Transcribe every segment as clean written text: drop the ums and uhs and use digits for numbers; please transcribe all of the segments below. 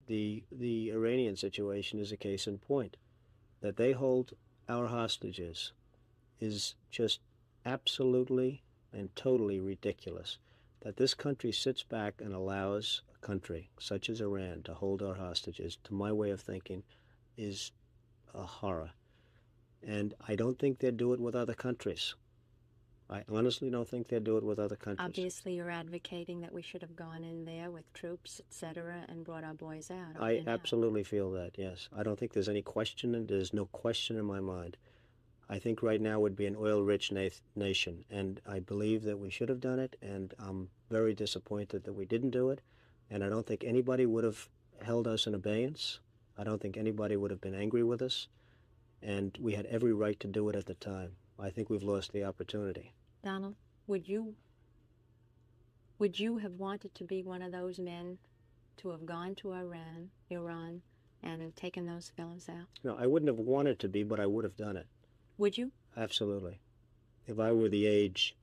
the Iranian situation is a case in point. That they hold our hostages is just absolutely and totally ridiculous. That this country sits back and allows a country such as Iran to hold our hostages, to my way of thinking, is a horror. And I don't think they'd do it with other countries. I honestly don't think they'd do it with other countries. Obviously, you're advocating that we should have gone in there with troops, etc., and brought our boys out. I absolutely feel that, yes. I don't think there's any question, and there's no question in my mind. I think right now would be an oil-rich nation, and I believe that we should have done it, and I'm very disappointed that we didn't do it, and I don't think anybody would have held us in abeyance. I don't think anybody would have been angry with us, and we had every right to do it at the time. I think we've lost the opportunity. Donald, would you have wanted to be one of those men to have gone to Iran, and taken those fellows out? No, I wouldn't have wanted to be, but I would have done it. Would you? Absolutely. If I were the age,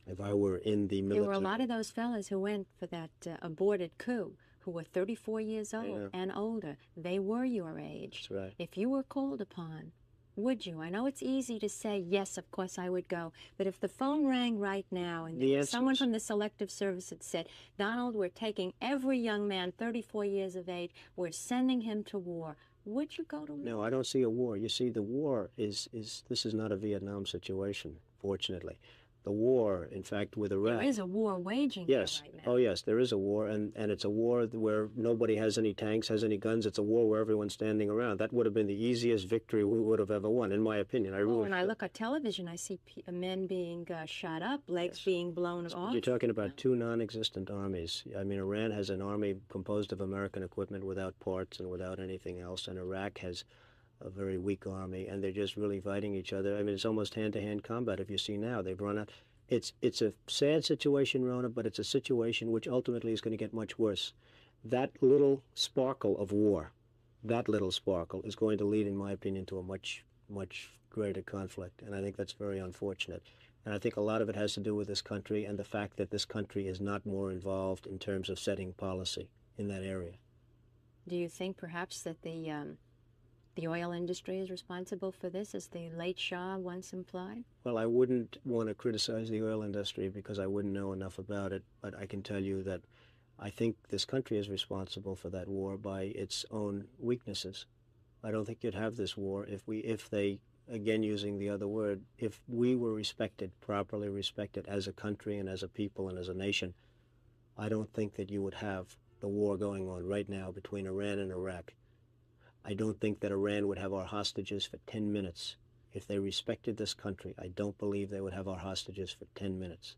if I were in the military. There were a lot of those fellas who went for that aborted coup, who were 34 years old and older. They were your age. That's right. If you were called upon, would you? I know it's easy to say, yes, of course I would go. But if the phone rang right now and someone from the Selective Service had said, Donald, we're taking every young man 34 years of age, we're sending him to war, would you go to war? No, I don't see a war. You see, the war this is not a Vietnam situation, fortunately. The war, in fact, with Iraq. There is a war waging yes. right now. Oh, yes, there is a war, and it's a war where nobody has any tanks, has any guns. It's a war where everyone's standing around. That would have been the easiest victory we would have ever won, in my opinion. When I look at television, I see men being shot up, legs being blown off. You're talking about two non-existent armies. I mean, Iran has an army composed of American equipment without parts and without anything else, and Iraq has a very weak army, and they're just really fighting each other. I mean, it's almost hand-to-hand combat. If you see now, they've run out. It's a sad situation, Rona, but it's a situation which ultimately is going to get much worse. That little sparkle of war, that little sparkle is going to lead, in my opinion, to a much, much greater conflict, and I think that's very unfortunate. And I think a lot of it has to do with this country and the fact that this country is not more involved in terms of setting policy in that area. Do you think perhaps that the oil industry is responsible for this, as the late Shah once implied? Well, I wouldn't want to criticize the oil industry because I wouldn't know enough about it, but I can tell you that I think this country is responsible for that war by its own weaknesses. I don't think you'd have this war if they, again using the other word, if we were respected, properly respected as a country and as a people and as a nation. I don't think that you would have the war going on right now between Iran and Iraq. I don't think that Iran would have our hostages for 10 minutes. If they respected this country, I don't believe they would have our hostages for 10 minutes.